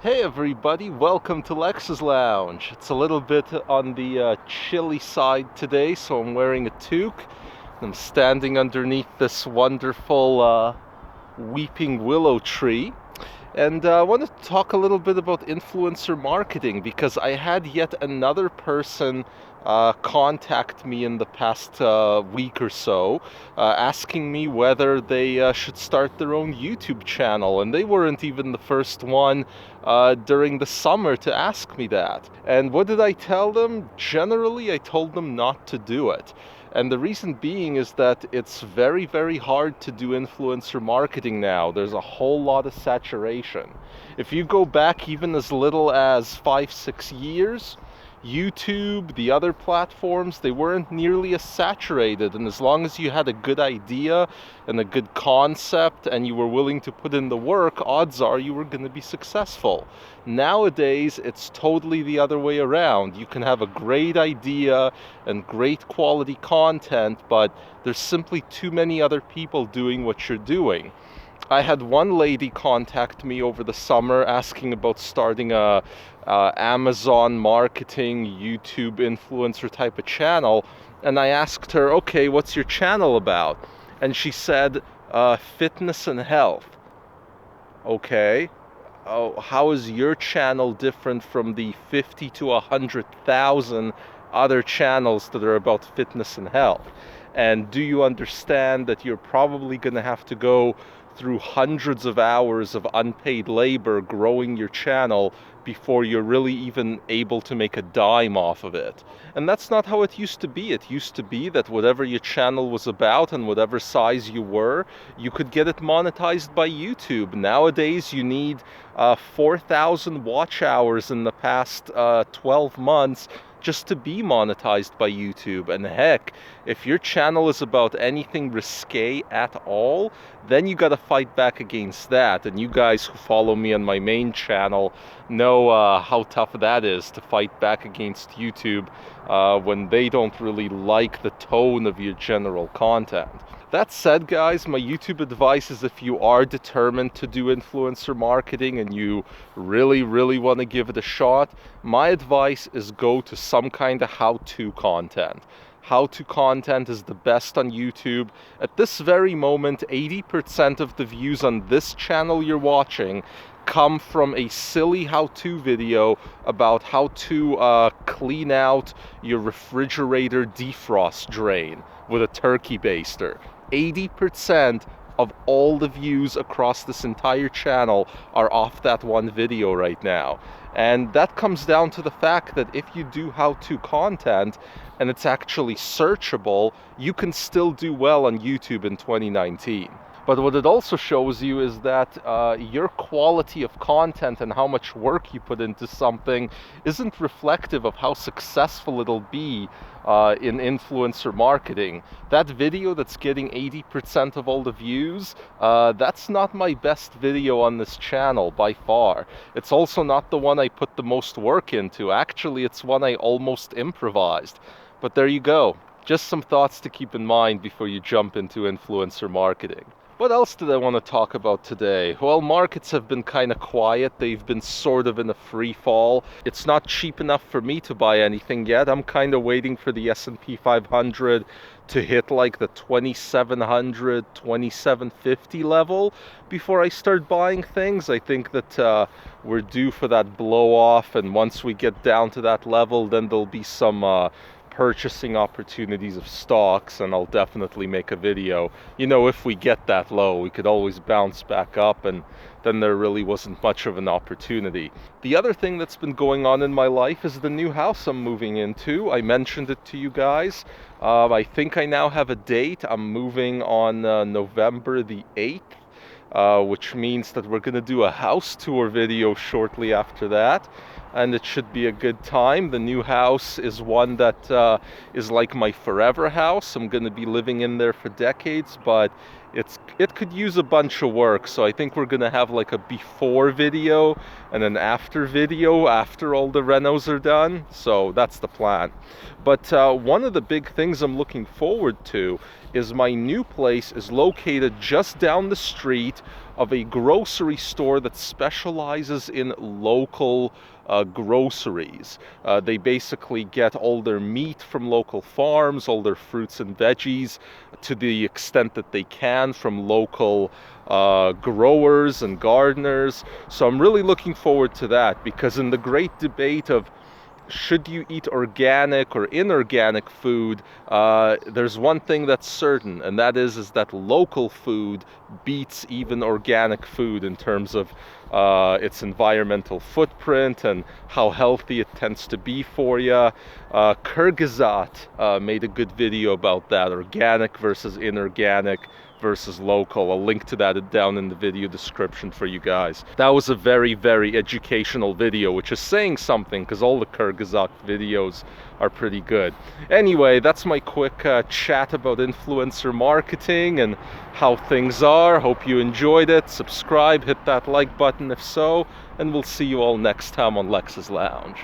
Hey everybody, welcome to Lex's Lounge. It's a little bit on the chilly side today, so I'm wearing a toque. I'm standing underneath this wonderful weeping willow tree. And I wanted to talk a little bit about influencer marketing because I had yet another person contact me in the past week or so, asking me whether they should start their own YouTube channel. And they weren't even the first one during the summer to ask me that. And what did I tell them? Generally, I told them not to do it. And the reason being is that it's very, very hard to do influencer marketing now. There's a whole lot of saturation. If you go back even as little as 5-6 years, YouTube, the other platforms, they weren't nearly as saturated. And as long as you had a good idea and a good concept and you were willing to put in the work, odds are you were going to be successful. Nowadays, it's totally the other way around. You can have a great idea and great quality content, but there's simply too many other people doing what you're doing. I had one lady contact me over the summer asking about starting a Amazon marketing YouTube influencer type of channel, and I asked her, okay, what's your channel about? And she said fitness and health. Okay. Oh, how is your channel different from the 50 to 100,000 other channels that are about fitness and health? And do you understand that you're probably going to have to go through hundreds of hours of unpaid labor growing your channel before you're really even able to make a dime off of it? And that's not how it used to be. It used to be that whatever your channel was about and whatever size you were, you could get it monetized by YouTube. Nowadays, you need 4,000 watch hours in the past 12 months just to be monetized by YouTube. And heck, if your channel is about anything risque at all, then you gotta fight back against that. And you guys who follow me on my main channel know how tough that is to fight back against YouTube when they don't really like the tone of your general content. That said, guys, my YouTube advice is if you are determined to do influencer marketing and you really, really want to give it a shot, my advice is go to some kind of how-to content. How-to content is the best on YouTube. At this very moment, 80% of the views on this channel you're watching come from a silly how-to video about how to clean out your refrigerator defrost drain with a turkey baster. 80% of all the views across this entire channel are off that one video right now. And that comes down to the fact that if you do how-to content and it's actually searchable, you can still do well on YouTube in 2019. But what it also shows you is that your quality of content and how much work you put into something isn't reflective of how successful it'll be in influencer marketing. That video that's getting 80% of all the views, that's not my best video on this channel by far. It's also not the one I put the most work into. Actually, it's one I almost improvised. But there you go. Just some thoughts to keep in mind before you jump into influencer marketing. What else did I want to talk about today? Well, markets have been kind of quiet. They've been sort of in a free fall. It's not cheap enough for me to buy anything yet. I'm kind of waiting for the S&P 500 to hit like the 2,700, 2,750 level before I start buying things. I think that we're due for that blow off, and once we get down to that level, then there'll be some purchasing opportunities of stocks, and I'll definitely make a video. You know, if we get that low, we could always bounce back up, and then there really wasn't much of an opportunity. The other thing that's been going on in my life is the new house I'm moving into. I mentioned it to you guys. I think I now have a date. I'm moving on November the 8th, which means that we're going to do a house tour video shortly after that. And it should be a good time. The new house is one that is like my forever house. I'm going to be living in there for decades, but it could use a bunch of work. So I think we're going to have like a before video and an after video after all the renos are done. So that's the plan. But one of the big things I'm looking forward to is my new place is located just down the street of a grocery store that specializes in local groceries. They basically get all their meat from local farms, all their fruits and veggies, to the extent that they can, from local growers and gardeners. So I'm really looking forward to that, because in the great debate of should you eat organic or inorganic food, there's one thing that's certain, and that is that local food beats even organic food in terms of its environmental footprint and how healthy it tends to be for you. Kyrgyzstat made a good video about that, organic versus inorganic versus local. I'll link to that down in the video description for you guys. That was a very, very educational video, which is saying something, because all the Kyrgyzstan videos are pretty good. Anyway, that's my quick chat about influencer marketing and how things are. Hope you enjoyed it. Subscribe, hit that like button if so, and we'll see you all next time on Lex's Lounge.